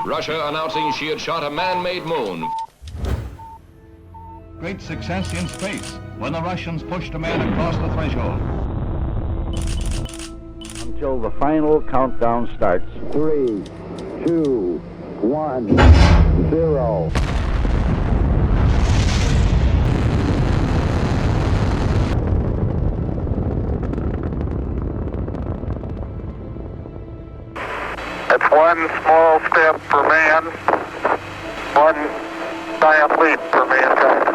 Russia announcing she had shot a man-made moon. Great success in space when the Russians pushed a man across the threshold. Until the final countdown starts. 3, 2, 1, 0. It's one small step for man, one giant leap for mankind.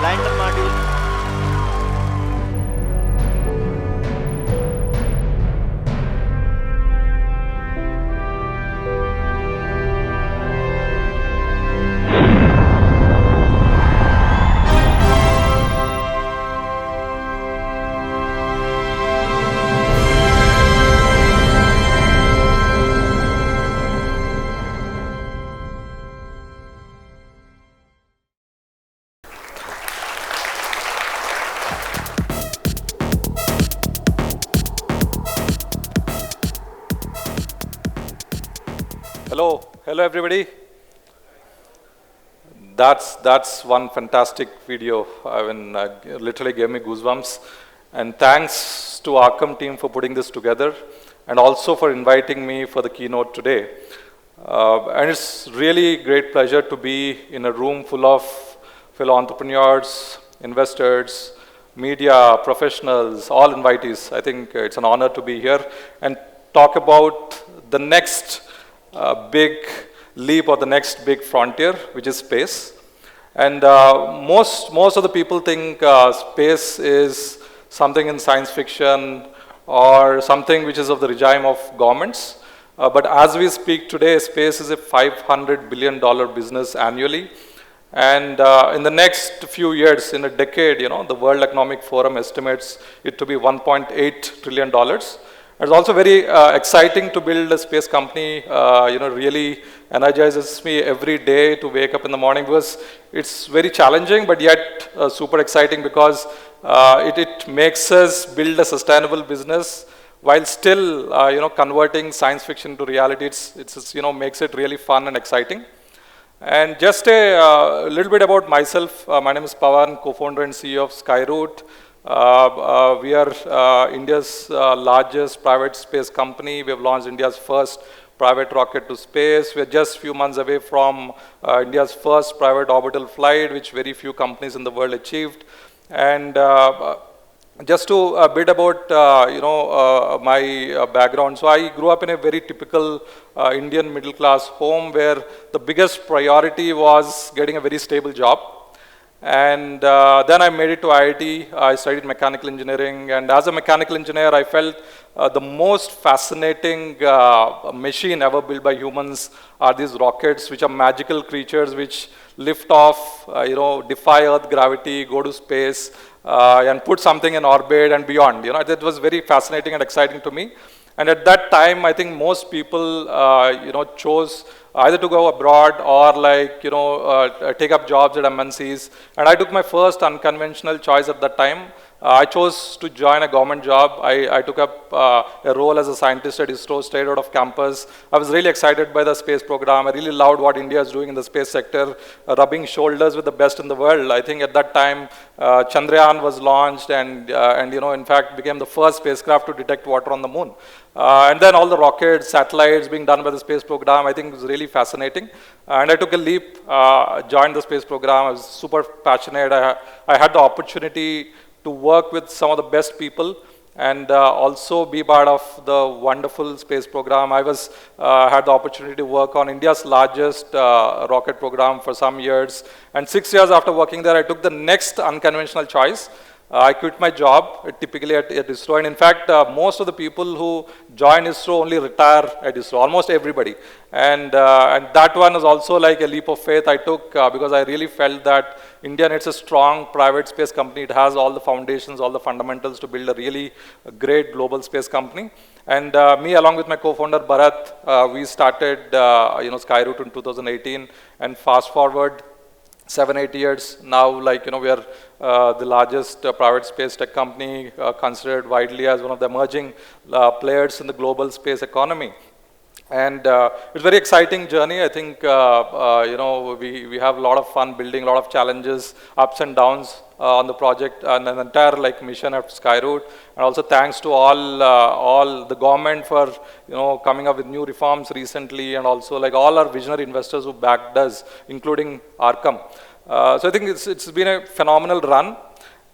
Lander module. Hello everybody. That's one fantastic video. I mean, literally gave me goosebumps. And thanks to Arkam team for putting this together, and also for inviting me for the keynote today. And it's really great pleasure to be in a room full of fellow entrepreneurs, investors, media, professionals, all invitees. I think it's an honor to be here and talk about the next big leap or the next big frontier, which is space. And most of the people think space is something in science fiction or something which is of the regime of governments. But as we speak today, space is a $500 billion business annually. And in the next few years, in a decade, the World Economic Forum estimates it to be $1.8 trillion. It's also very exciting to build a space company. Really energizes me every day to wake up in the morning, because it's very challenging, but yet super exciting, because it makes us build a sustainable business while still converting science fiction to reality. It's makes it really fun and exciting. And just a little bit about myself. My name is Pawan, co-founder and CEO of Skyroot. We are India's largest private space company. We have launched India's first private rocket to space. We are just a few months away from India's first private orbital flight, which very few companies in the world achieved. And just to a bit about my background. So I grew up in a very typical Indian middle class home, where the biggest priority was getting a very stable job. And then I made it to IIT. I studied mechanical engineering, and as a mechanical engineer, I felt the most fascinating machine ever built by humans are these rockets, which are magical creatures which lift off, defy Earth gravity, go to space, and put something in orbit and beyond. That was very fascinating and exciting to me. And at that time, I think most people, chose either to go abroad or take up jobs at MNCs. And I took my first unconventional choice at that time. I chose to join a government job. I took up a role as a scientist at ISRO, straight out of campus. I was really excited by the space program. I really loved what India is doing in the space sector, rubbing shoulders with the best in the world. I think at that time, Chandrayaan was launched and in fact, became the first spacecraft to detect water on the moon. And then all the rockets, satellites being done by the space program, I think it was really fascinating. And I took a leap, joined the space program. I was super passionate. I had the opportunity to work with some of the best people and also be part of the wonderful space program. I had the opportunity to work on India's largest rocket program for some years, and 6 years after working there, I took the next unconventional choice. I quit my job, typically at ISRO, and in fact, most of the people who join ISRO only retire at ISRO, almost everybody. And that one is also like a leap of faith I took because I really felt that India needs a strong private space company. It has all the foundations, all the fundamentals to build a really great global space company. And me, along with my co-founder Bharat, we started Skyroot in 2018, and fast forward 7-8 years now, like we are the largest private space tech company, considered widely as one of the emerging players in the global space economy. And it's a very exciting journey. I think we have a lot of fun building, a lot of challenges, ups and downs on the project, and an entire mission at Skyroot. And also thanks to all the government for coming up with new reforms recently, and also like all our visionary investors who backed us, including Arkam. So I think it's been a phenomenal run.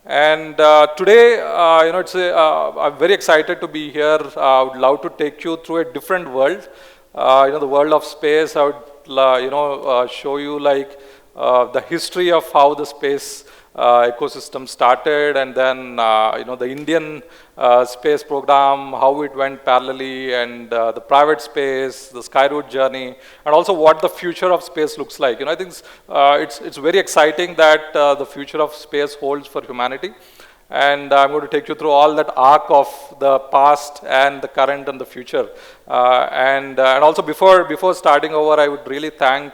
And today, I'm very excited to be here. I would love to take you through a different world, the world of space. I would, show you like the history of how the space ecosystem started, and then the Indian space program, how it went parallelly, and the private space, the Skyroot journey, and also what the future of space looks like. I think it's very exciting that the future of space holds for humanity. And I'm going to take you through all that arc of the past and the current and the future. And also before starting over, I would really thank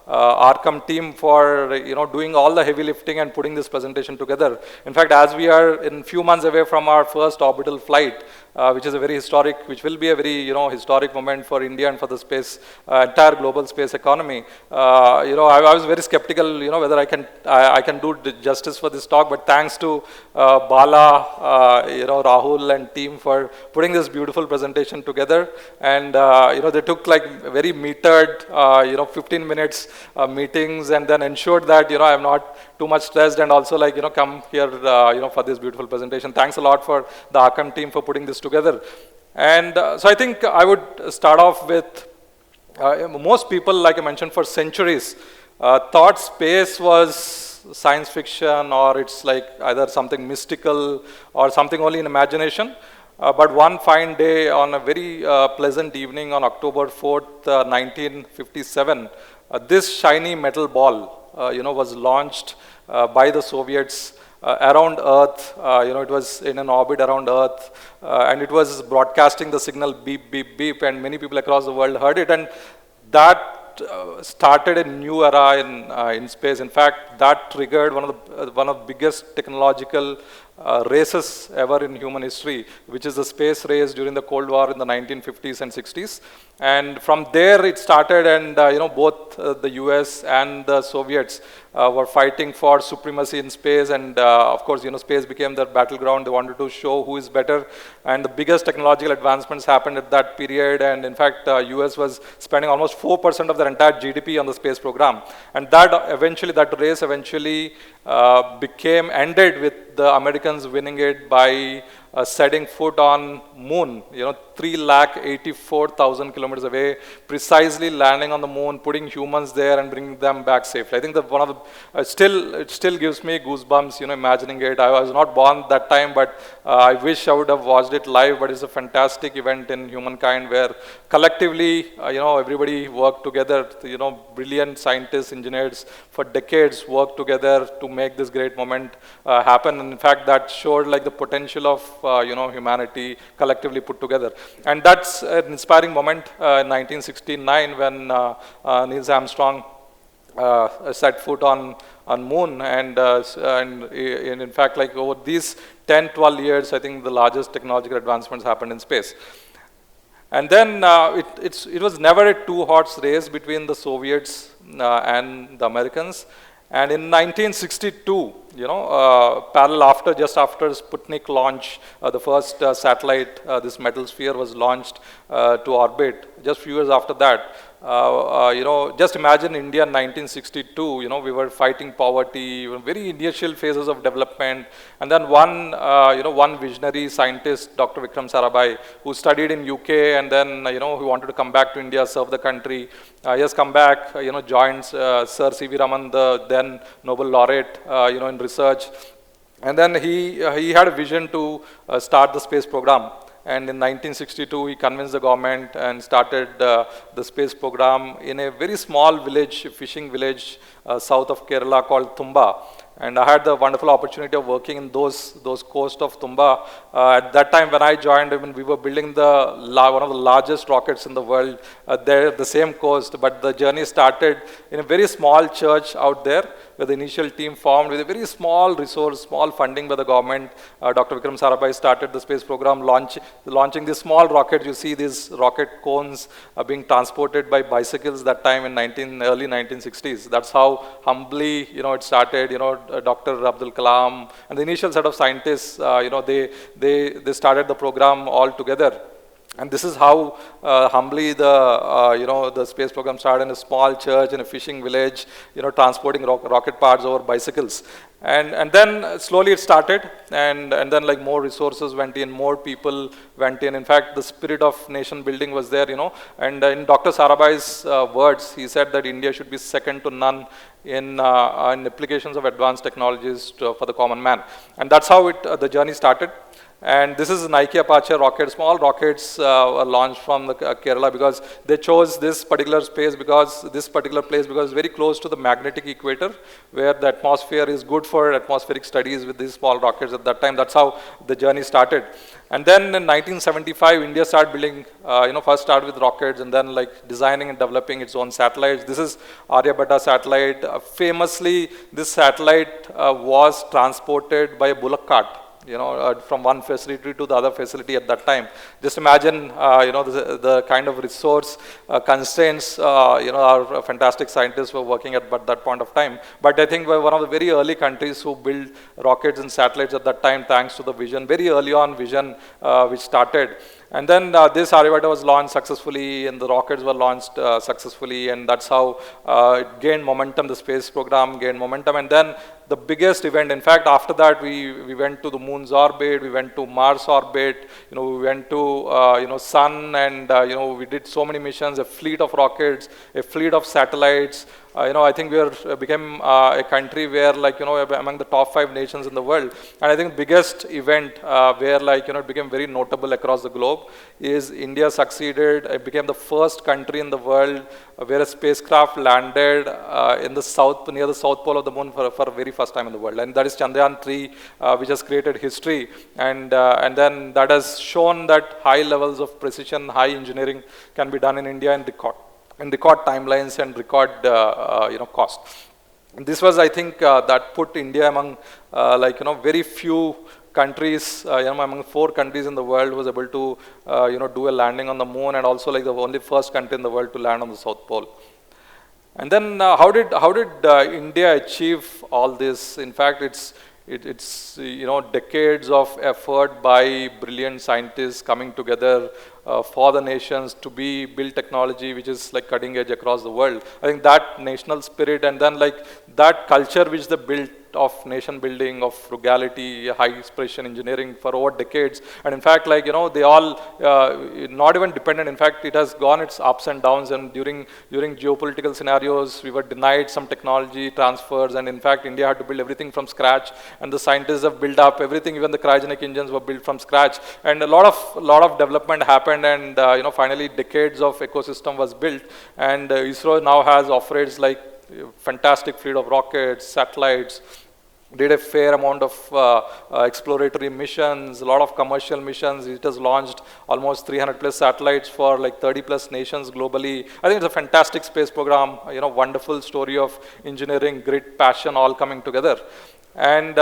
Arkam team for doing all the heavy lifting and putting this presentation together. In fact, as we are in few months away from our first orbital flight, which is a very historic, which will be a very historic moment for India and for the space entire global space economy. I was very skeptical, whether I can do justice for this talk, but thanks to Bala, Rahul and team for putting this beautiful presentation together. And they took like very metered 15 minutes meetings, and then ensured that I'm not too much stressed, and also like come here for this beautiful presentation. Thanks a lot for the Arkam team for putting this together. And so I think I would start off with most people, like I mentioned, for centuries thought space was science fiction, or it's like either something mystical or something only in imagination. But one fine day, on a very pleasant evening on October 4th, 1957, this shiny metal ball, was launched by the Soviets around Earth. It was in an orbit around Earth, and it was broadcasting the signal beep, beep, beep, and many people across the world heard it. And that started a new era in space. In fact, that triggered one of the biggest technological races ever in human history, which is the space race during the Cold War in the 1950s and 60s. And from there it started, and both the US and the Soviets were fighting for supremacy in space, and of course space became their battleground. They wanted to show who is better, and the biggest technological advancements happened at that period. And in fact, US was spending almost 4% of their entire GDP on the space program, and that race eventually ended with the Americans winning it by setting foot on moon, 384,000 kilometers away, precisely landing on the moon, putting humans there and bringing them back safely. I think that it still gives me goosebumps, imagining it. I was not born that time, but I wish I would have watched it live. But it's a fantastic event in humankind where collectively, everybody worked together. Brilliant scientists, engineers for decades worked together to make this great moment happen. And in fact, that showed like the potential of humanity collectively put together. And that's an inspiring moment in 1969 when Neil Armstrong set foot on moon, and in fact, like over these 10-12 years, I think the largest technological advancements happened in space. And then it was never a two-horse race between the Soviets and the Americans. And in 1962, parallel just after Sputnik launch, the first satellite, this metal sphere was launched to orbit. Just few years after that, just imagine India in 1962, we were fighting poverty, very initial phases of development. And then one visionary scientist, Dr. Vikram Sarabhai, who studied in UK and then, who wanted to come back to India, serve the country. He has come back, joined Sir C.V. Raman, the then Nobel laureate, in research. And then he had a vision to start the space program. And in 1962, he convinced the government and started the space program in a very small village, fishing village, south of Kerala called Tumba. And I had the wonderful opportunity of working in those coast of Tumba. At that time when I joined, we were building one of the largest rockets in the world there, the same coast. But the journey started in a very small church out there, where the initial team formed with a very small resource, small funding by the government. Dr. Vikram Sarabhai started the space program, launching these small rockets. You see these rocket cones being transported by bicycles that time in early 1960s. That's how humbly, it started. Dr. Abdul Kalam and the initial set of scientists, they started the program all together. And this is how humbly the space program started in a small church in a fishing village, transporting rocket parts over bicycles. And then slowly it started, and then like more resources went in, more people went in. In fact, the spirit of nation building was there, and in Dr. Sarabhai's words, he said that India should be second to none in applications of advanced technologies for the common man. And that's how the journey started. And this is Nike Apache rocket. Small rockets were launched from Kerala because they chose this particular place because it's very close to the magnetic equator, where the atmosphere is good for atmospheric studies with these small rockets at that time. That's how the journey started. And then in 1975, India started building, first started with rockets and then like designing and developing its own satellites. This is Aryabhatta satellite. Famously, this satellite was transported by a bullock cart. From one facility to the other facility at that time. Just imagine, the kind of resource constraints, our fantastic scientists were working at that point of time. But I think we're one of the very early countries who built rockets and satellites at that time, thanks to the vision, very early on vision, which started. And then this Aryabhatta was launched successfully, and the rockets were launched successfully, and that's how it gained momentum. The space program gained momentum, and then the biggest event. In fact, after that, we went to the moon's orbit, we went to Mars orbit, we went to Sun, and we did so many missions, a fleet of rockets, a fleet of satellites. I think we became a country where, among the top 5 nations in the world. And I think the biggest event where, it became very notable across the globe is India succeeded. It became the first country in the world where a spacecraft landed in the south, near the south pole of the moon for the very first time in the world. And that is Chandrayaan 3, which has created history. And then that has shown that high levels of precision, high engineering can be done in India in record timelines and record cost. And this was, I think, that put India among very few countries, among 4 countries in the world was able to do a landing on the moon, and also the only first country in the world to land on the South Pole. And then how did India achieve all this? In fact, it's decades of effort by brilliant scientists coming together for the nations to build technology which is cutting edge across the world. I think that national spirit, and then that culture which they built of nation building, of frugality, high precision engineering for over decades. And in fact, they all not even dependent. In fact, it has gone its ups and downs, and during geopolitical scenarios, we were denied some technology transfers, and in fact, India had to build everything from scratch, and the scientists have built up everything. Even the cryogenic engines were built from scratch, and a lot of development happened, and finally decades of ecosystem was built, and ISRO now has operates fantastic fleet of rockets, satellites, did a fair amount of exploratory missions, a lot of commercial missions. It has launched almost 300 plus satellites for 30 plus nations globally. I think it's a fantastic space program, wonderful story of engineering, grit, passion, all coming together. And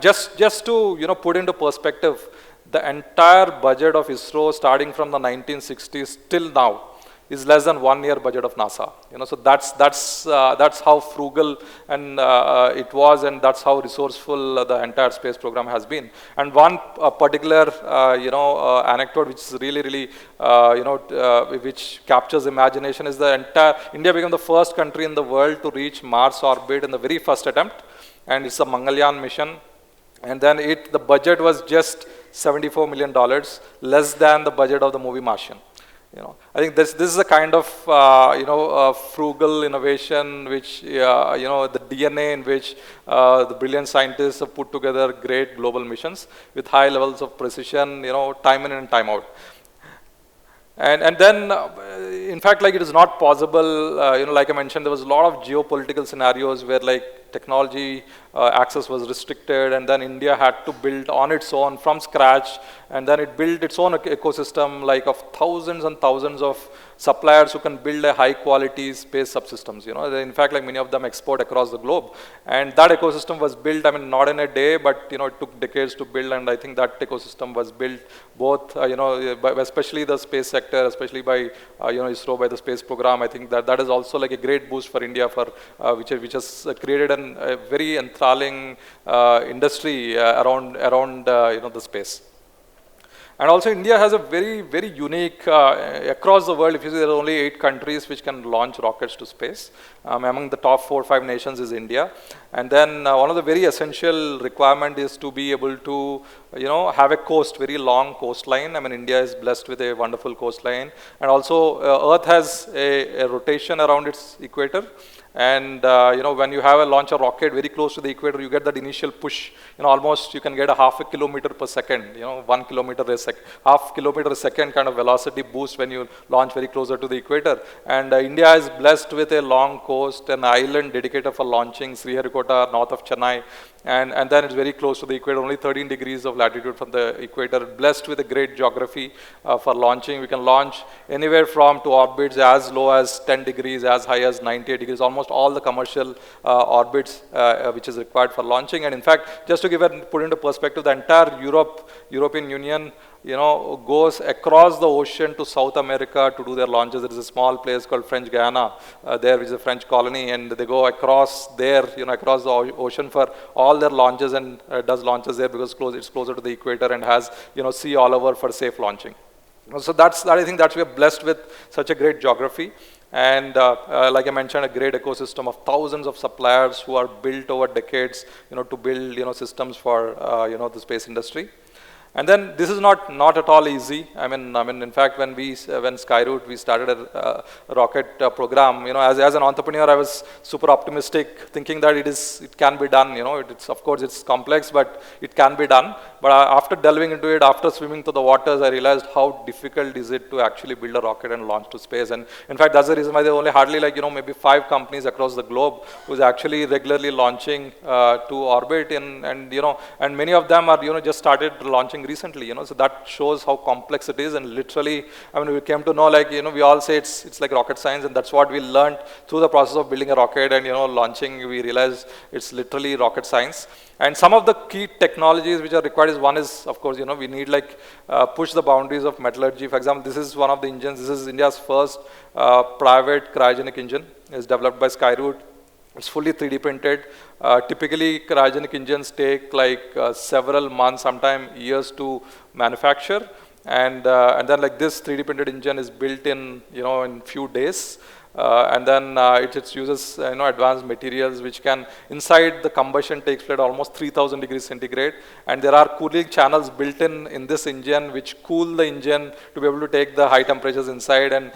just to put into perspective, the entire budget of ISRO starting from the 1960s till now is less than 1 year budget of NASA. So that's how frugal and it was, and that's how resourceful the entire space program has been. And one particular anecdote which is really which captures imagination is the entire India became the first country in the world to reach Mars orbit in the very first attempt, and it's a Mangalyaan mission. And then the budget was just $74 million, less than the budget of the movie Martian. I think this is a kind of frugal innovation which the DNA in which the brilliant scientists have put together great global missions with high levels of precision, time in and time out. And then, in fact, like it is not possible, like I mentioned, there was a lot of geopolitical scenarios where like technology access was restricted, and then India had to build on its own from scratch, and then it built its own ecosystem like of thousands and thousands of suppliers who can build a high quality space subsystems. In fact, like many of them export across the globe, and that ecosystem was built, I mean, not in a day, but it took decades to build, and I think that ecosystem was built both, especially the space sector, especially by ISRO, by the space program. I think that is also like a great boost for India, for which has created a very enthralling industry around the space. And also India has a very unique, across the world, if you see there are only 8 countries which can launch rockets to space. Among the top 4 or 5 nations is India. And then one of the very essential requirement is to be able to, have a coast, very long coastline. I mean, India is blessed with a wonderful coastline. And also Earth has a rotation around its equator. And when you have a launch a rocket very close to the equator, you get that initial push. Almost you can get a half a kilometer per second. 1 kilometer a second, half kilometer a second kind of velocity boost when you launch very closer to the equator. And India is blessed with a long coast, an island dedicated for launching, Sriharikota, north of Chennai. And then it's very close to the equator, only 13 degrees of latitude from the equator, blessed with a great geography for launching. We can launch anywhere from to orbits as low as 10 degrees, as high as 98 degrees, almost all the commercial orbits which is required for launching. And in fact, just to put into perspective, the entire European Union goes across the ocean to South America to do their launches. There is a small place called French Guiana there, which is a French colony, and they go across there, across the ocean for all their launches, and does launches there because it's closer to the equator and has, sea all over for safe launching. So I think that we are blessed with such a great geography. And like I mentioned, a great ecosystem of thousands of suppliers who are built over decades, to build, systems for, the space industry. And then this is not at all easy. I mean, in fact, when Skyroot, we started a rocket program, as an entrepreneur, I was super optimistic, thinking that it can be done. Of course, it's complex, but it can be done. But after delving into it, after swimming through the waters, I realized how difficult is it to actually build a rocket and launch to space. And in fact, that's the reason why there are only hardly maybe 5 companies across the globe who's actually regularly launching to orbit, and many of them are, just started launching recently, so that shows how complex it is. And literally, we came to know, we all say it's like rocket science, and that's what we learned through the process of building a rocket and, launching. We realized it's literally rocket science. And some of the key technologies which are required one is, of course, we need push the boundaries of metallurgy. For example, this is one of the engines. This is India's first private cryogenic engine. It's developed by Skyroot. It's fully 3D printed. Typically, cryogenic engines take several months, sometimes years to manufacture. And then this 3D printed engine is built in few days. And then it uses advanced materials which can, inside the combustion takes place at almost 3000 degrees centigrade, and there are cooling channels built in this engine which cool the engine to be able to take the high temperatures inside, and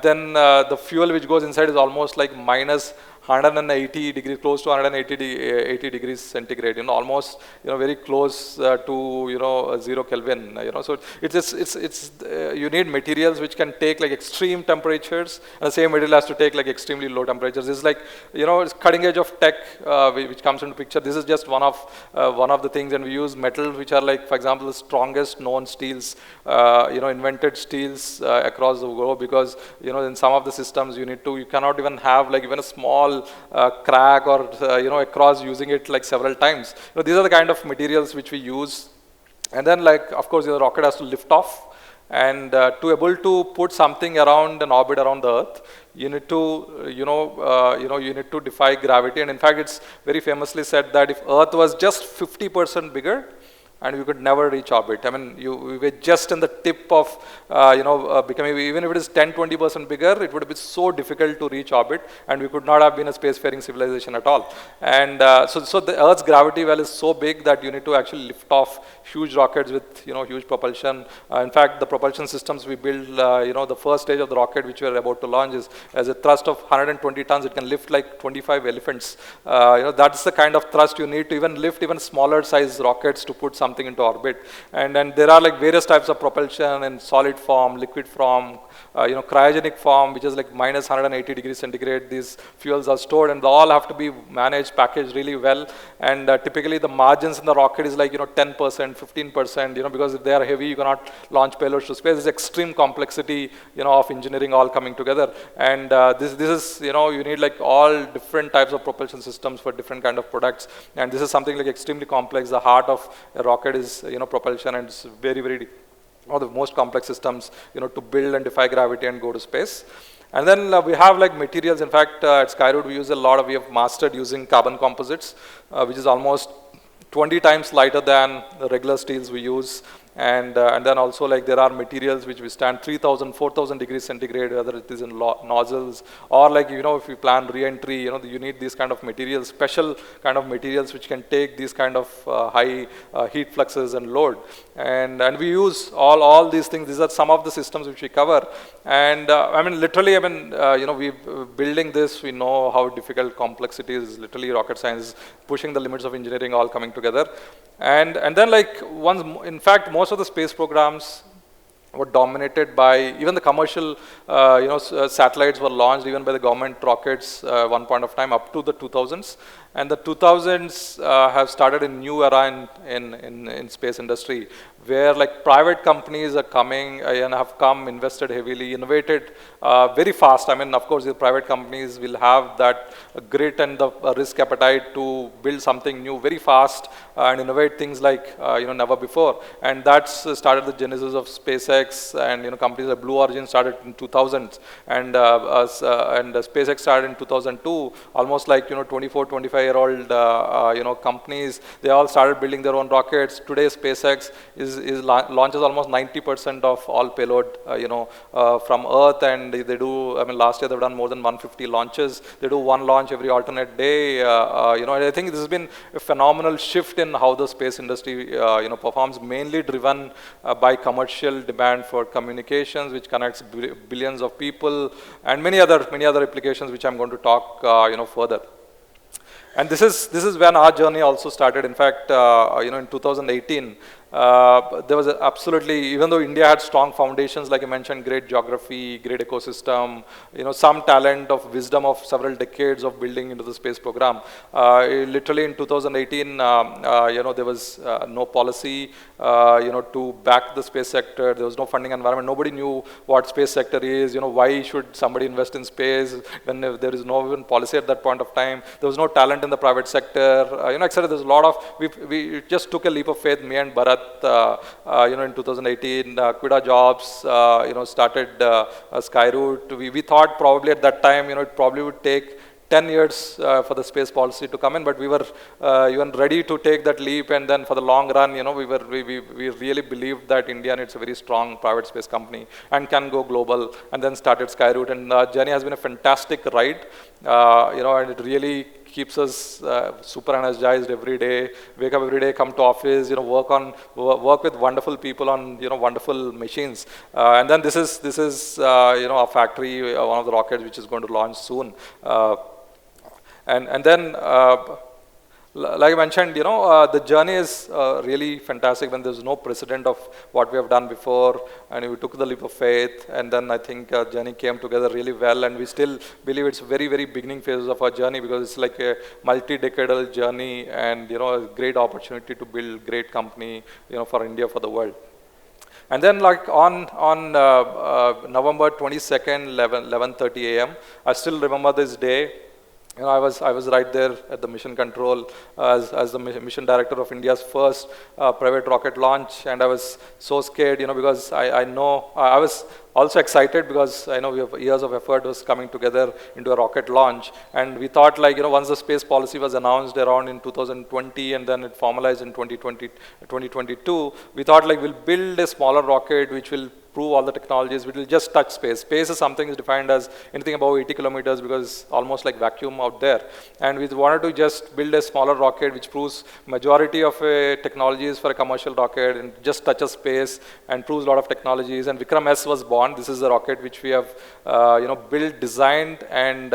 then the fuel which goes inside is almost minus 180 degrees, close to 180 degrees centigrade, almost very close to 0 Kelvin. So it's you need materials which can take extreme temperatures, and the same material has to take extremely low temperatures. This is it's cutting edge of tech which comes into picture. This is just one of the things, and we use metals which are for example, the strongest known steels, invented steels across the globe, because in some of the systems you cannot even have even a small crack or across, using it several times. These are the kind of materials which we use. And then of course the rocket has to lift off, And to able to put something around an orbit around the Earth, you need to, you need to defy gravity. And in fact, it's very famously said that if Earth was just 50% bigger, and we could never reach orbit. I mean, we were just in the tip of, becoming, even if it is 10-20% bigger, it would be so difficult to reach orbit, and we could not have been a spacefaring civilization at all. And so the Earth's gravity well is so big that you need to actually lift off huge rockets with, huge propulsion. In fact, the propulsion systems we build, the first stage of the rocket which we are about to launch is as a thrust of 120 tons. It can lift like 25 elephants. That's the kind of thrust you need to even lift even smaller size rockets to put something into orbit. And then there are like various types of propulsion in solid form, liquid form, cryogenic form, which is like minus 180 degrees centigrade. These fuels are stored, and they all have to be managed, packaged really well. And typically the margins in the rocket is like 10%, 15%. Because if they are heavy, you cannot launch payloads to space. It's extreme complexity, of engineering all coming together. And this is, you need like all different types of propulsion systems for different kind of products. And this is something like extremely complex. The heart of a rocket is, propulsion, and it's very, very one of the most complex systems, to build and defy gravity and go to space. And then we have like materials. In fact, at Skyroot, we use a lot of, we have mastered using carbon composites, which is almost 20 times lighter than the regular steels we use. And then also like there are materials which withstand 3,000, 4,000 degrees centigrade, whether it is in nozzles or like, if you plan re-entry, you need these kind of materials, special kind of materials which can take these kind of high heat fluxes and load. And we use all these things. These are some of the systems which we cover. And literally, we building this, we know how difficult, complex it is. Literally rocket science, pushing the limits of engineering all coming together. And then like in fact, most of the space programs were dominated by, even the commercial, satellites were launched even by the government rockets one point of time up to the 2000s. And the 2000s have started a new era in space industry, where like private companies are coming and have come, invested heavily, innovated very fast. Of course, the private companies will have that grit and the risk appetite to build something new very fast and innovate things like never before. And that's started the genesis of SpaceX, and companies like Blue Origin started in 2000s, and SpaceX started in 2002. Almost like 24, 25-year-old companies, they all started building their own rockets. Today, SpaceX launches almost 90% of all payload from Earth, and they do. Last year they've done more than 150 launches. They do one launch every alternate day. And I think this has been a phenomenal shift in how the space industry performs, mainly driven by commercial demand for communications, which connects billions of people, and many other applications which I'm going to talk further. And this is when our journey also started. In fact, in 2018, there was absolutely, even though India had strong foundations, like I mentioned, great geography, great ecosystem, some talent of wisdom of several decades of building into the space program. Literally in 2018, there was no policy, to back the space sector. There was no funding environment. Nobody knew what space sector is. Why should somebody invest in space when there is no even policy at that point of time? There was no talent in the private sector. Etc. There's a lot of. We just took a leap of faith. Me and Bharat. In 2018, quit our jobs, started Skyroot. We thought probably at that time, it probably would take 10 years for the space policy to come in, but we were even ready to take that leap. And then for the long run, we really believed that India needs a very strong private space company and can go global, and then started Skyroot. And the journey has been a fantastic ride, and it really keeps us super energized every day. Wake up every day, come to office, work with wonderful people on, wonderful machines. And then this is our factory, one of the rockets which is going to launch soon. And then, like I mentioned, the journey is really fantastic when there's no precedent of what we have done before, and we took the leap of faith, and then I think journey came together really well, and we still believe it's very, very beginning phases of our journey, because it's like a multi-decadal journey, and a great opportunity to build great company, for India, for the world. And then like on November 22nd, 11:30 a.m., I still remember this day. I was right there at the mission control as the mission director of India's first private rocket launch, and I was so scared, because I know I was also excited because I know we have years of effort was coming together into a rocket launch, and we thought like once the space policy was announced around in 2020 and then it formalized in 2022, we thought like we'll build a smaller rocket which will prove all the technologies, which will just touch space. Space is something is defined as anything above 80 kilometers because it's almost like vacuum out there. And we wanted to just build a smaller rocket which proves majority of technologies for a commercial rocket and just touches space and proves a lot of technologies. And Vikram S was born. This is the rocket which we have built, designed and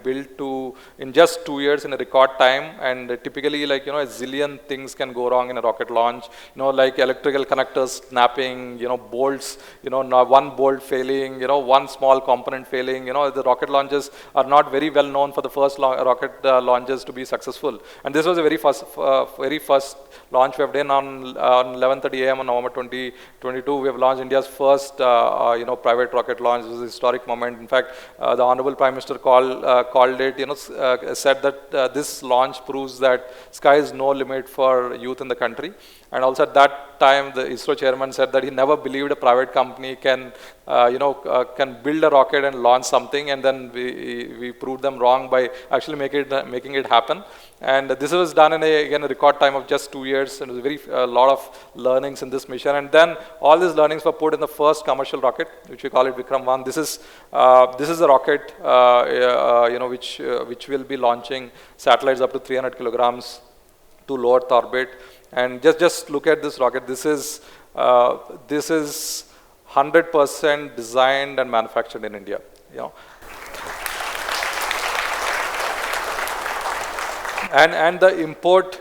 built to in just 2 years in a record time. And typically like a zillion things can go wrong in a rocket launch. Like electrical connectors snapping, bolts, one bolt failing, one small component failing. The rocket launches are not very well known for the first rocket launches to be successful. And this was a very first launch we have done on 11:30 a.m. on November 2022. We have launched India's first private rocket launch. It was a historic moment. In fact, the Honorable Prime Minister called it, said that this launch proves that sky is no limit for youth in the country. And also at that time, the ISRO chairman said that he never believed a private company can build a rocket and launch something, and then we proved them wrong by actually making it happen. And this was done in a record time of just 2 years, and it was a lot of learnings in this mission. And then all these learnings were put in the first commercial rocket, which we call it Vikram 1. This is a rocket, which will be launching satellites up to 300 kilograms to low Earth orbit. And just look at this rocket. This is 100% designed and manufactured in India. And the import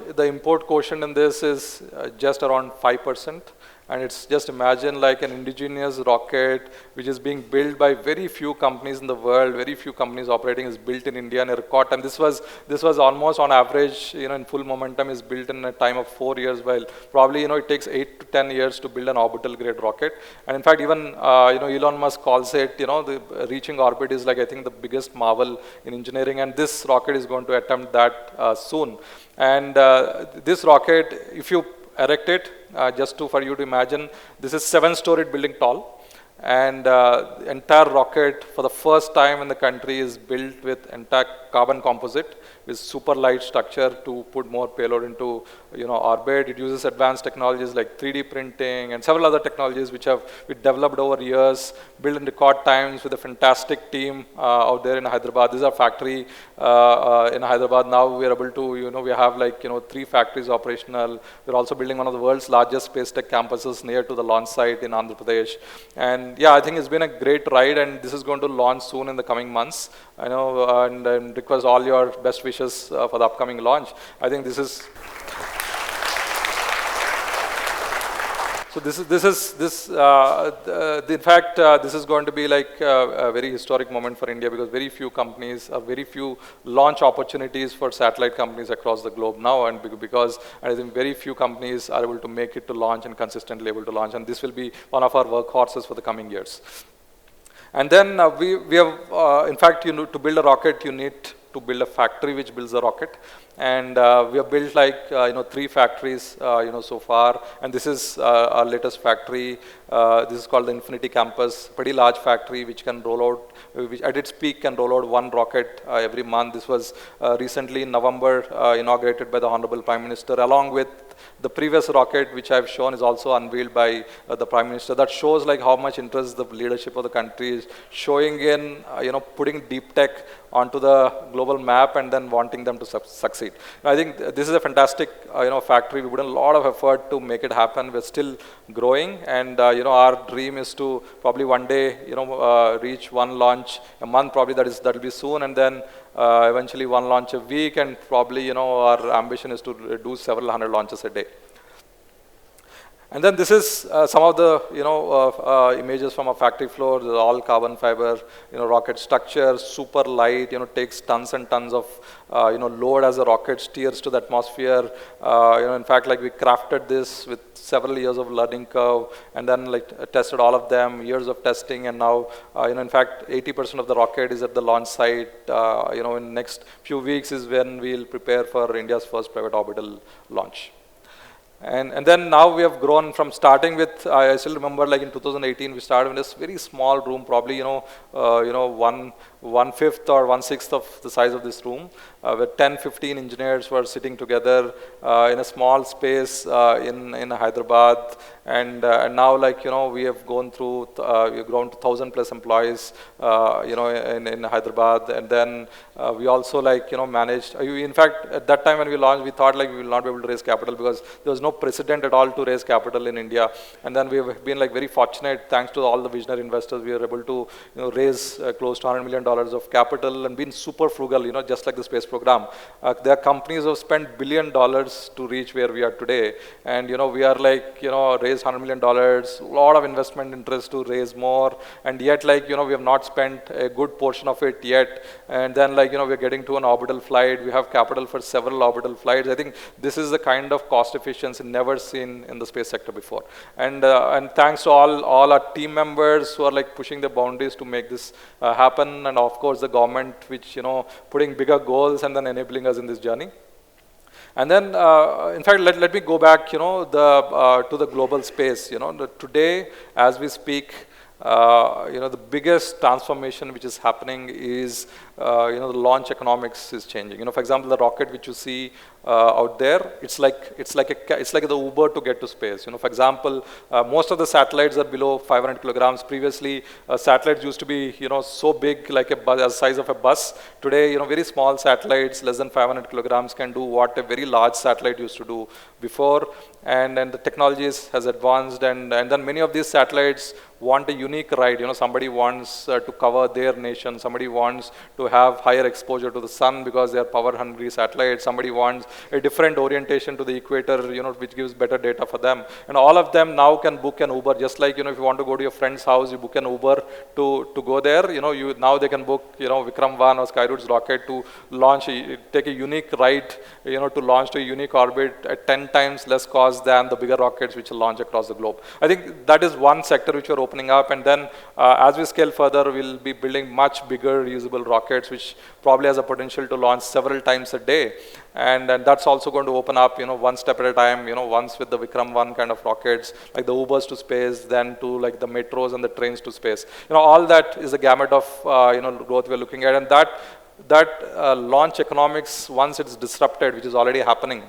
quotient in this is just around 5%. And it's just imagine like an indigenous rocket which is being built by very few companies in the world, very few companies operating, is built in India in a record time. This was almost on average, in full momentum is built in a time of 4 years, while probably, it takes 8 to 10 years to build an orbital grade rocket. And in fact, even, Elon Musk calls it, the reaching orbit is like, I think the biggest marvel in engineering, and this rocket is going to attempt that soon. And this rocket, if you erect it, for you to imagine, this is 7-storied building tall, and entire rocket for the first time in the country is built with entire carbon composite with super light structure to put more payload into orbit. It uses advanced technologies like 3D printing and several other technologies which have been developed over years, built in record times with a fantastic team out there in Hyderabad. This is our factory in Hyderabad. Now we are able to, we have like 3 factories operational. We're also building one of the world's largest Spacetech campuses near to the launch site in Andhra Pradesh. And yeah, I think it's been a great ride, and this is going to launch soon in the coming months. I know, and request all your best wishes for the upcoming launch. I think this is. So in fact, this is going to be like a very historic moment for India, because very few companies, very few launch opportunities for satellite companies across the globe now, and because I think very few companies are able to make it to launch and consistently able to launch, and this will be one of our workhorses for the coming years. And then we have, in fact, to build a rocket, you need to build a factory which builds a rocket. And we have built like 3 factories so far, and this is our latest factory. This is called the Infinity Campus, pretty large factory which can roll out, which at its peak can roll out 1 rocket every month. This was recently in November inaugurated by the Honorable Prime Minister, along with the previous rocket which I have shown is also unveiled by the Prime Minister. That shows like how much interest the leadership of the country is showing in putting deep tech onto the global map and then wanting them to succeed. I think this is a fantastic factory. We put in a lot of effort to make it happen. We're still growing, and our dream is to probably one day reach 1 launch a month. Probably that'll be soon, and then eventually 1 launch a week, and probably our ambition is to do several hundred launches a day. And then this is some of the images from a factory floor. They're all carbon fiber, rocket structure, super light. Takes tons and tons of load as the rocket steers to the atmosphere. In fact, like we crafted this with several years of learning curve, and then like tested all of them, years of testing, and now in fact 80% of the rocket is at the launch site. In next few weeks is when we'll prepare for India's first private orbital launch. And then now we have grown from starting with, I still remember like in 2018 we started in this very small room, probably 1/5 or 1/6 of the size of this room, where 10-15 engineers were sitting together in a small space in Hyderabad, and now like we have gone through we've grown to 1,000 plus employees in Hyderabad, and then we also like managed. In fact, at that time when we launched, we thought like we will not be able to raise capital because there was no precedent at all to raise capital in India, and then we have been like very fortunate, thanks to all the visionary investors. We were able to raise close to $100 million of capital and been super frugal, just like the space program. There are companies who have spent $1 billion to reach where we are today, and we are like raised $100 million, a lot of investment interest to raise more, and yet like we have not spent a good portion of it yet, and then like we're getting to an orbital flight. We have capital for several orbital flights. I think this is the kind of cost efficiency never seen in the space sector before, and thanks to all our team members who are like pushing the boundaries to make this happen, and of course the government, which putting bigger goals and then enabling us in this journey. And then, in fact, let me go back, to the global space. Today, as we speak, the biggest transformation which is happening is, the launch economics is changing. For example, the rocket which you see out there, it's like the Uber to get to space. For example, most of the satellites are below 500 kilograms. Previously, satellites used to be, so big, like a bus, as size of a bus. Today, very small satellites, less than 500 kilograms, can do what a very large satellite used to do before. And the technologies has advanced, and then many of these satellites want a unique ride. Somebody wants to cover their nation. Somebody wants to have higher exposure to the sun because they are power-hungry satellites. Somebody wants a different orientation to the equator, which gives better data for them. And all of them now can book an Uber, just like, if you want to go to your friend's house, you book an Uber to go there. Now they can book, Vikram 1 or Skyroot's rocket to launch, take a unique ride, to launch to a unique orbit at 10 times less cost than the bigger rockets which will launch across the globe. I think that is one sector which we're opening up, and then as we scale further, we'll be building much bigger reusable rockets, which probably has a potential to launch several times a day. And that's also going to open up, one step at a time, once with the Vikram 1 kind of rockets, like the Ubers to space, then to like the metros and the trains to space. All that is a gamut of, growth we're looking at, and that launch economics, once it's disrupted, which is already happening,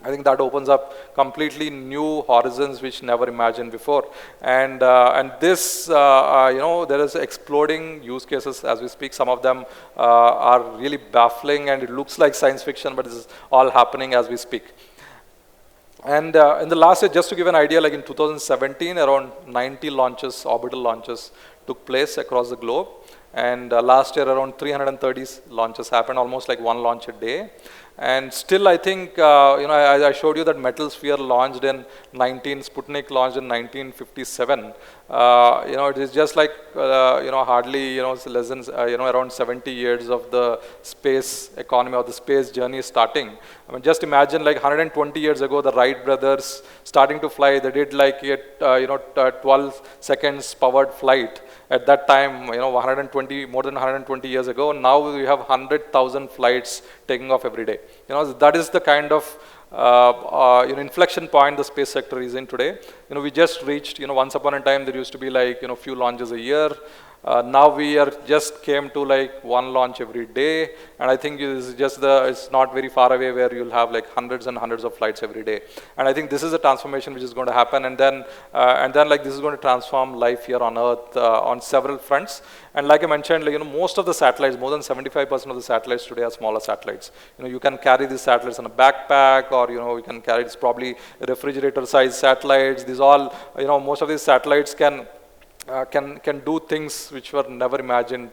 I think that opens up completely new horizons which never imagined before, and this there is exploding use cases as we speak. Some of them are really baffling, and it looks like science fiction, but this is all happening as we speak. And in the last year, just to give an idea, like in 2017, around 90 launches, orbital launches, took place across the globe, and last year around 330 launches happened, almost like one launch a day. And still, I think, I showed you that Metal Sphere launched in Sputnik launched in 1957. It is just like, hardly, less than, around 70 years of the space economy or the space journey starting. I mean, just imagine like 120 years ago, the Wright brothers starting to fly, they did like a 12 seconds powered flight. At that time, more than 120 years ago, now we have 100,000 flights taking off every day. That is the kind of inflection point the space sector is in today. We just reached, once upon a time there used to be like, few launches a year. Now we are just came to like one launch every day, and I think it's not very far away where you'll have like hundreds and hundreds of flights every day. And I think this is a transformation which is going to happen, and then like this is going to transform life here on Earth on several fronts. And like I mentioned, like, most of the satellites, more than 75% of the satellites today are smaller satellites. You can carry these satellites in a backpack, or you can carry, it's probably refrigerator-sized satellites. These all, most of these satellites can can do things which were never imagined,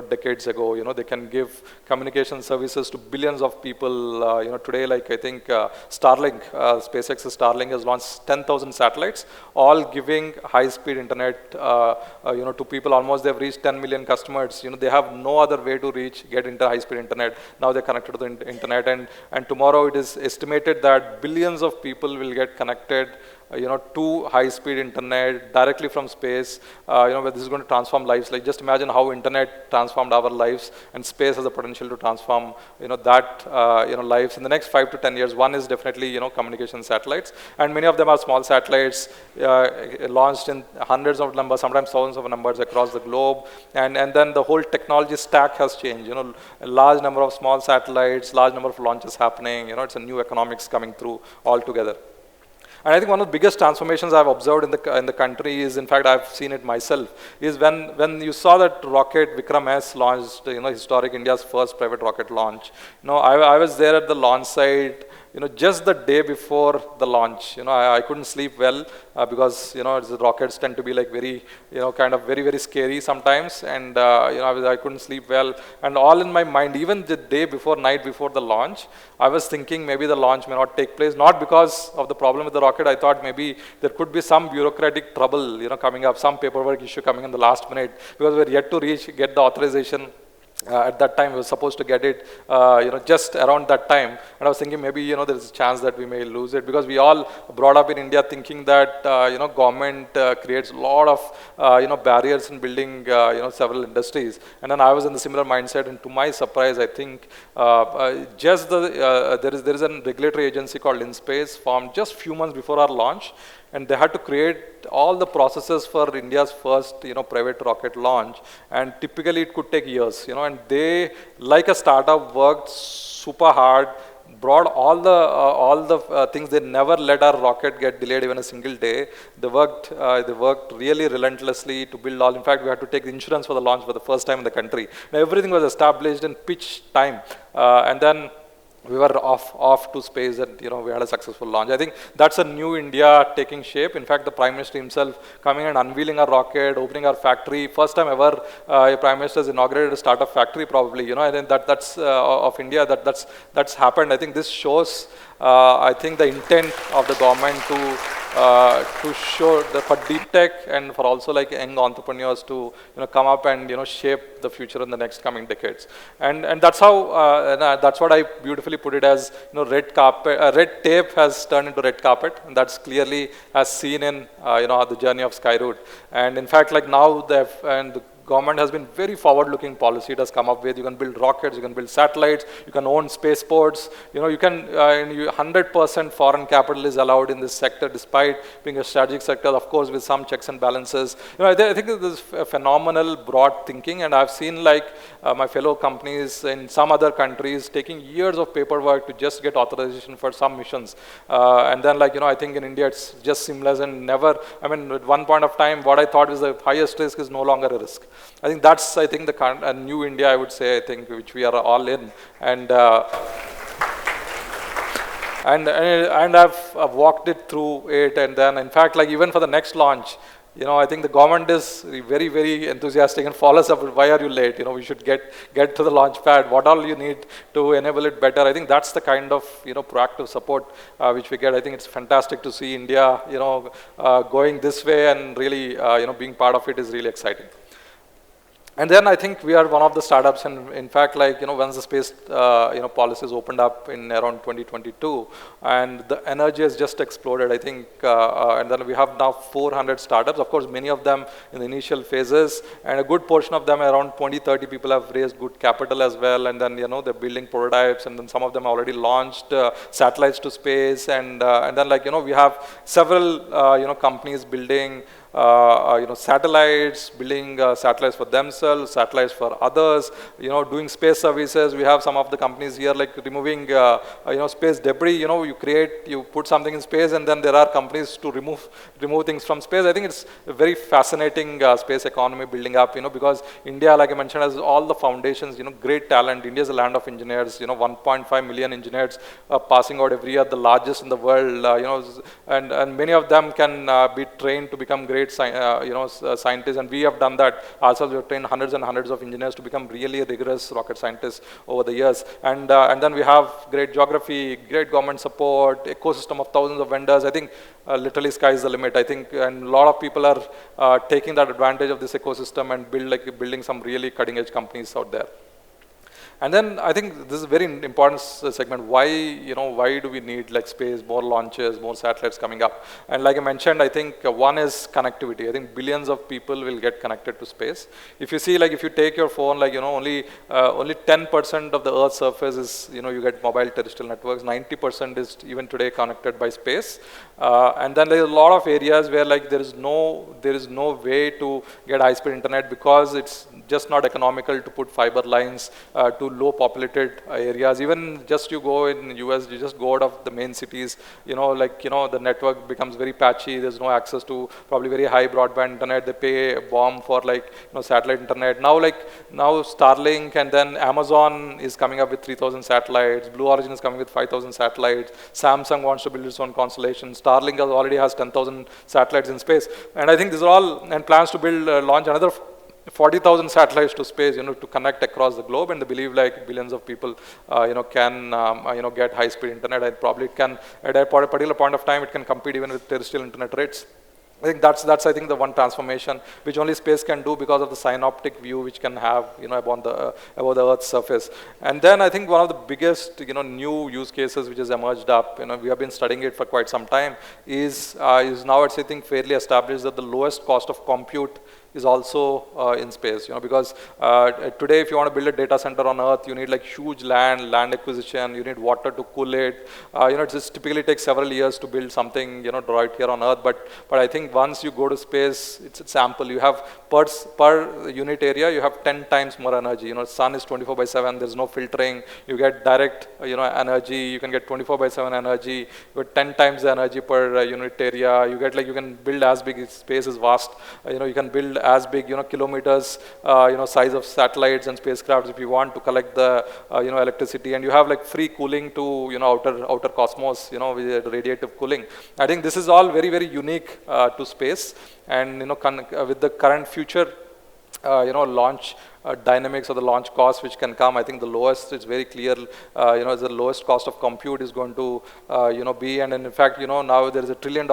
decades ago. They can give communication services to billions of people. Today, like I think Starlink, SpaceX's Starlink has launched 10,000 satellites, all giving high-speed internet, to people. Almost they've reached 10 million customers. They have no other way to get into high-speed internet. Now they're connected to the internet, and tomorrow it is estimated that billions of people will get connected to high-speed internet directly from space, where this is going to transform lives. Like just imagine how internet transformed our lives, and space has the potential to transform, lives in the next 5 to 10 years. One is definitely, communication satellites, and many of them are small satellites launched in hundreds of numbers, sometimes thousands of numbers across the globe, and then the whole technology stack has changed. A large number of small satellites, large number of launches happening. It's a new economics coming through altogether. And I think one of the biggest transformations I've observed in the country is, in fact, I've seen it myself, is when you saw that rocket Vikram S launched, historic India's first private rocket launch. I was there at the launch site, just the day before the launch. I couldn't sleep well because, the rockets tend to be like very, kind of very, very scary sometimes. And, I couldn't sleep well. And all in my mind, even the day before, night before the launch, I was thinking maybe the launch may not take place, not because of the problem with the rocket. I thought maybe there could be some bureaucratic trouble, coming up, some paperwork issue coming in the last minute, because we're yet to get the authorization. At that time, we were supposed to get it, just around that time. And I was thinking maybe, there's a chance that we may lose it, because we all brought up in India thinking that, government creates a lot of, barriers in building, several industries. And then I was in the similar mindset, and to my surprise, I think there is a regulatory agency called InSpace formed just few months before our launch. And they had to create all the processes for India's first, private rocket launch. And typically it could take years, and they, like a startup, worked super hard, brought all the things. They never let our rocket get delayed even a single day. They worked really relentlessly to build all. In fact, we had to take the insurance for the launch for the first time in the country. Now, everything was established in pitch time. And then we were off to space, and we had a successful launch. I think that's a new India taking shape. In fact, the Prime Minister himself coming and unveiling our rocket, opening our factory. First time ever a Prime Minister has inaugurated a startup factory, probably. I think that's of India. That's happened. I think this shows, I think, the intent of the government to show for deep tech and for also like young entrepreneurs to come up and shape the future in the next coming decades. And that's how that's what I beautifully put it as, red carpet. Red tape has turned into red carpet, and that's clearly as seen in the journey of Skyroot. And in fact, like now the government has been very forward-looking policy it has come up with. You can build rockets, you can build satellites, you can own spaceports. You can 100% foreign capital is allowed in this sector, despite being a strategic sector, of course, with some checks and balances. I think this is a phenomenal broad thinking, and I've seen like my fellow companies in some other countries taking years of paperwork to just get authorization for some missions. And then I think in India it's just seamless and never, at one point of time, what I thought was the highest risk is no longer a risk. I think that's, the current, a new India, I would say, which we are all in. And I've walked it through it, and then, in fact, even for the next launch, I think the government is very, very enthusiastic and follows up with, why are you late? We should get to the launch pad. What all you need to enable it better? I think that's the kind of, proactive support which we get. I think it's fantastic to see India, going this way, and really, being part of it is really exciting. And then I think we are one of the startups, and in fact, once the space, policies opened up in around 2022, and the energy has just exploded, I think, and then we have now 400 startups, of course, many of them in the initial phases, and a good portion of them, around 20-30 people have raised good capital as well, and then, they're building prototypes, and then some of them already launched satellites to space, and then, we have several, companies building satellites, building satellites for themselves, satellites for others, doing space services. We have some of the companies here removing, space debris. You put something in space, and then there are companies to remove things from space. I think it's a very fascinating space economy building up, because India, like I mentioned, has all the foundations, great talent. India is a land of engineers, 1.5 million engineers passing out every year, the largest in the world, and many of them can be trained to become great great scientists, and we have done that ourselves. We have trained hundreds and hundreds of engineers to become really rigorous rocket scientists over the years. And then we have great geography, great government support, ecosystem of thousands of vendors. I think literally sky is the limit, I think, and a lot of people are taking that advantage of this ecosystem and building some really cutting edge companies out there. And then I think this is a very important segment. Why do we need like space, more launches, more satellites coming up? And like I mentioned, I think one is connectivity. I think billions of people will get connected to space. If you see, like if you take your phone, like only 10% of the Earth's surface is you get mobile terrestrial networks. 90% is even today connected by space. And then there is a lot of areas where like there is no way to get high-speed internet because it's just not economical to put fiber lines to low populated areas. Even just you go in US, you just go out of the main cities, the network becomes very patchy. There's no access to probably very high broadband internet. They pay a bomb for satellite internet. Now Starlink, and then Amazon is coming up with 3,000 satellites. Blue Origin is coming with 5,000 satellites. Samsung wants to build its own constellation. Starlink already has 10,000 satellites in space. And I think these are all, and plans to launch another 40,000 satellites to space, to connect across the globe, and they believe like billions of people, can, get high-speed internet, and probably it can, at a particular point of time, it can compete even with terrestrial internet rates. I think that's I think the one transformation which only space can do because of the synoptic view which can have above the Earth's surface. And then I think one of the biggest new use cases which has emerged up, we have been studying it for quite some time, is now it's I think fairly established that the lowest cost of compute is also in space, because today if you want to build a data center on Earth, you need like huge land acquisition, you need water to cool it. It just typically takes several years to build something, right here on Earth. But I think once you go to space, it's ample. You have per unit area, you have 10 times more energy. Sun is 24/7. There's no filtering. You get direct, energy. You can get 24/7 energy. You get 10 times the energy per unit area. You get you can build as big. Space is vast. You can build as big, kilometers, size of satellites and spacecrafts if you want to collect the, electricity, and you have like free cooling to, outer cosmos, with radiative cooling. I think this is all very, very unique to space, and with the current future, launch dynamics or the launch cost which can come, I think the lowest, it's very clear, the lowest cost of compute is going to, be, and in fact, now there is a $1 trillion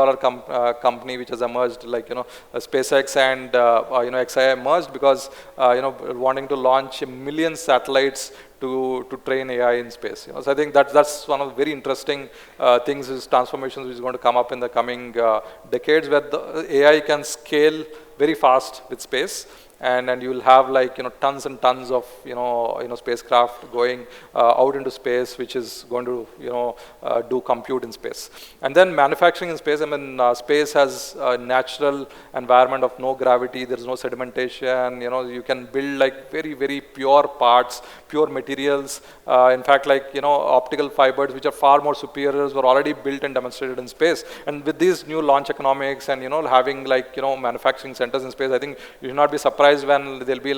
company which has emerged, SpaceX and, XI emerged because, wanting to launch 1 million satellites to train AI in space. So I think that's one of the very interesting things, is transformations which is going to come up in the coming decades, where the AI can scale very fast with space. And you will have tons and tons of spacecraft going out into space, which is going to do compute in space. And then manufacturing in space. I mean, space has a natural environment of no gravity. There is no sedimentation. You can build very, very pure parts, pure materials. In fact, optical fibers, which are far more superior, were already built and demonstrated in space. And with these new launch economics and having manufacturing centers in space, I think you should not be surprised when there'll be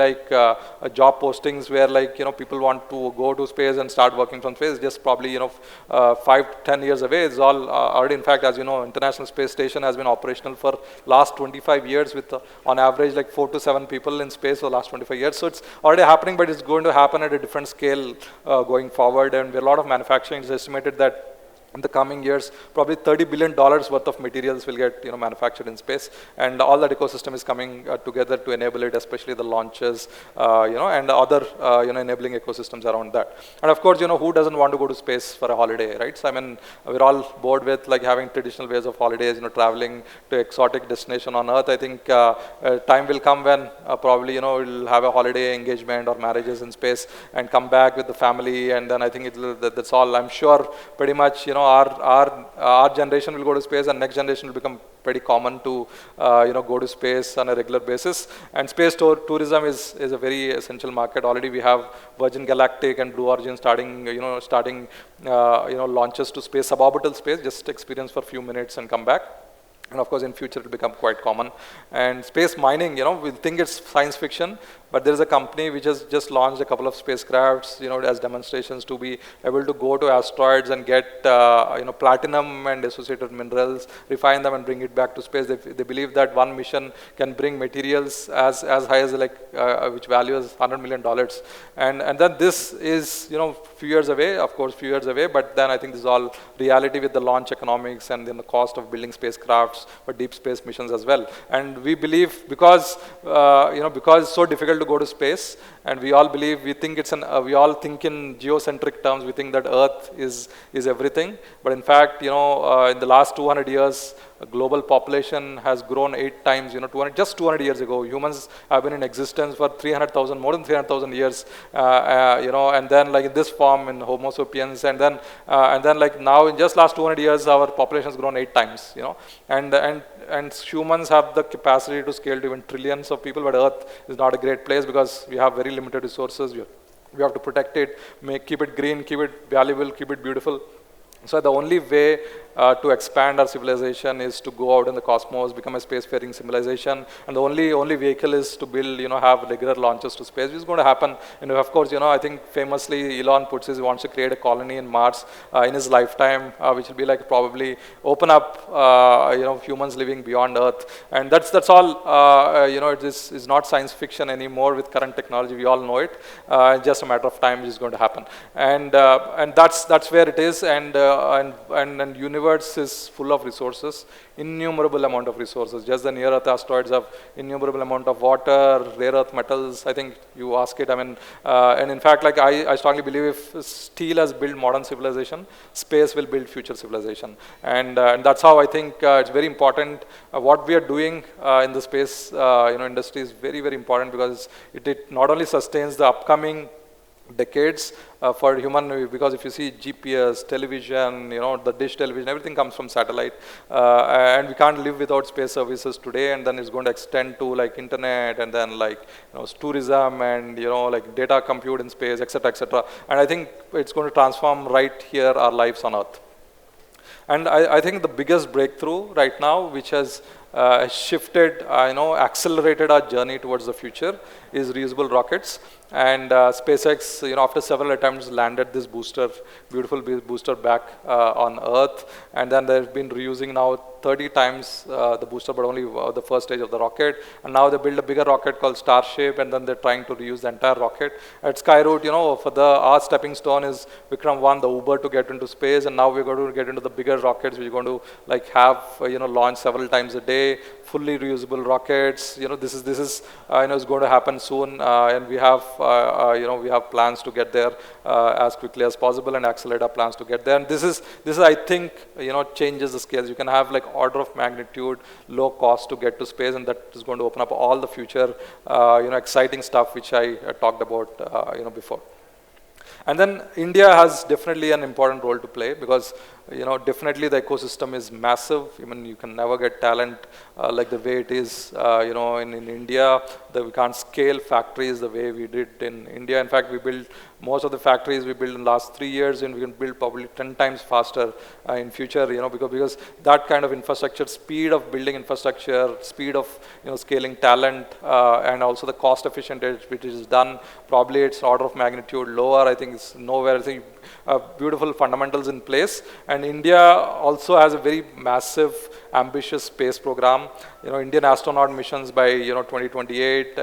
job postings where people want to go to space and start working from space. Just probably 5-10 years away. It's all already, in fact, as you know, International Space Station has been operational for last 25 years with on average 4 to 7 people in space for the last 25 years. So it's already happening, but it's going to happen at a different scale going forward. And a lot of manufacturing is estimated that in the coming years, probably $30 billion worth of materials will get manufactured in space, and all that ecosystem is coming together to enable it, especially the launches, and other enabling ecosystems around that. And of course, who doesn't want to go to space for a holiday, right? So I mean, we're all bored with having traditional ways of holidays, traveling to exotic destination on Earth. I think time will come when probably we'll have a holiday engagement or marriages in space and come back with the family, and then I think that's all. I'm sure pretty much our generation will go to space, and next generation will become pretty common to go to space on a regular basis. And space tourism is a very essential market. Already we have Virgin Galactic and Blue Origin starting launches to space, suborbital space, just experience for a few minutes and come back. And of course, in future, it will become quite common. And space mining, we think it's science fiction, but there is a company which has just launched a couple of spacecrafts, as demonstrations to be able to go to asteroids and get, platinum and associated minerals, refine them and bring it back to space. They believe that one mission can bring materials as high as which value is $100 million. And then this is, few years away, of course, few years away, but then I think this is all reality with the launch economics and then the cost of building spacecrafts for deep space missions as well. And we believe because it's so difficult to go to space, and we all think we all think in geocentric terms. We think that Earth is everything, but in fact, in the last 200 years, global population has grown 8 times. Just 200 years ago, humans have been in existence for more than 300,000 years. And then in this form in Homo sapiens, and then now in just last 200 years, our population has grown 8 times. And humans have the capacity to scale to even trillions of people, but Earth is not a great place because we have very limited resources. We have to protect it, keep it green, keep it valuable, keep it beautiful. So the only way to expand our civilization is to go out in the cosmos, become a spacefaring civilization, and the only vehicle is to build, have regular launches to space, which is going to happen. Of course, I think famously Elon he wants to create a colony in Mars in his lifetime, which will be probably open up, humans living beyond Earth, and that's all. It is not science fiction anymore with current technology. We all know it. It's just a matter of time, which is going to happen, and that's where it is, and universe is full of resources, innumerable amount of resources. Just the near Earth asteroids have innumerable amount of water, rare earth metals. I think you ask it. And in fact, I strongly believe if steel has built modern civilization, space will build future civilization. And that's how I think it's very important. What we are doing in the space industry is very, very important because it not only sustains the upcoming decades for human, because if you see GPS, television, the dish television, everything comes from satellite, and we can't live without space services today, and then it's going to extend to internet, and then tourism, and data compute in space, etc., etc. And I think it's going to transform right here our lives on Earth. And I think the biggest breakthrough right now, which has shifted, accelerated our journey towards the future, is reusable rockets. And SpaceX, after several attempts, landed this beautiful booster back on Earth. And then they've been reusing now 30 times the booster, but only the first stage of the rocket. And now they build a bigger rocket called Starship, and then they're trying to reuse the entire rocket. At Skyroot, for our stepping stone is Vikram 1, the Uber to get into space, and now we're going to get into the bigger rockets, which are going to have launch several times a day, fully reusable rockets. This is is going to happen soon, and we have plans to get there as quickly as possible and accelerate our plans to get there. And this is I think changes the scales. You can have order of magnitude low cost to get to space, and that is going to open up all the future exciting stuff which I talked about before. And then India has definitely an important role to play because definitely the ecosystem is massive. You can never get talent like the way it is in India. We can't scale factories the way we did in India. In fact, we built most of the factories we built in the last 3 years, and we can build probably 10 times faster in future, because that kind of infrastructure, speed of building infrastructure, speed of scaling talent, and also the cost efficient which is done, probably it's order of magnitude lower. I think it's nowhere. I think beautiful fundamentals in place. And India also has a very massive, ambitious space program. Indian astronaut missions by 2028.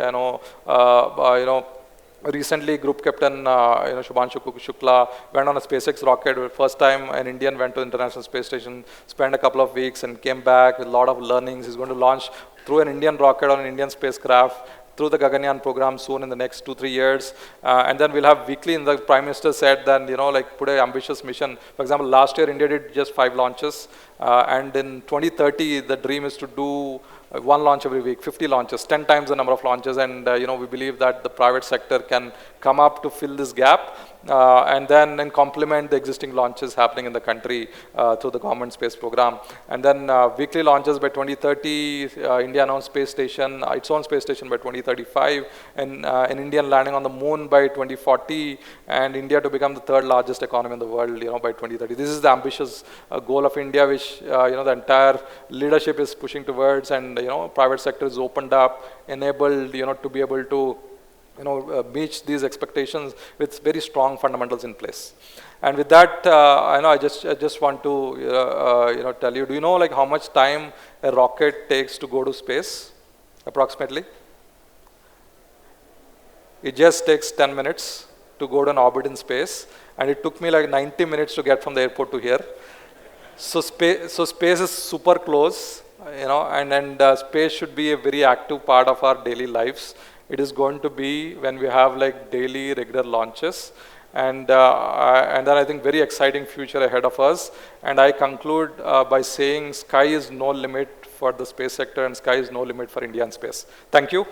Recently, Group Captain Shubhanshu Shukla went on a SpaceX rocket. First time an Indian went to the International Space Station, spent a couple of weeks, and came back with a lot of learnings. He's going to launch through an Indian rocket on an Indian spacecraft through the Gaganyaan program soon in the next 2-3 years. And then we'll have weekly, and the Prime Minister said that, put an ambitious mission. For example, last year India did just 5 launches. And in 2030, the dream is to do 1 launch every week, 50 launches, 10 times the number of launches. And, we believe that the private sector can come up to fill this gap. and then complement the existing launches happening in the country through the government space program. And then weekly launches by 2030, India announced space station, its own space station by 2035, and an Indian landing on the moon by 2040, and India to become the third largest economy in the world, by 2030. This is the ambitious goal of India, which the entire leadership is pushing towards, and private sector is opened up, enabled, to be able to meet these expectations with very strong fundamentals in place. And with that, I just want to tell you, do you know like how much time a rocket takes to go to space, approximately? It just takes 10 minutes to go to an orbit in space, and it took me like 90 minutes to get from the airport to here. So space is super close, and space should be a very active part of our daily lives. It is going to be when we have like daily regular launches, and then I think very exciting future ahead of us. And I conclude by saying sky is no limit for the space sector, and sky is no limit for India and space. Thank you.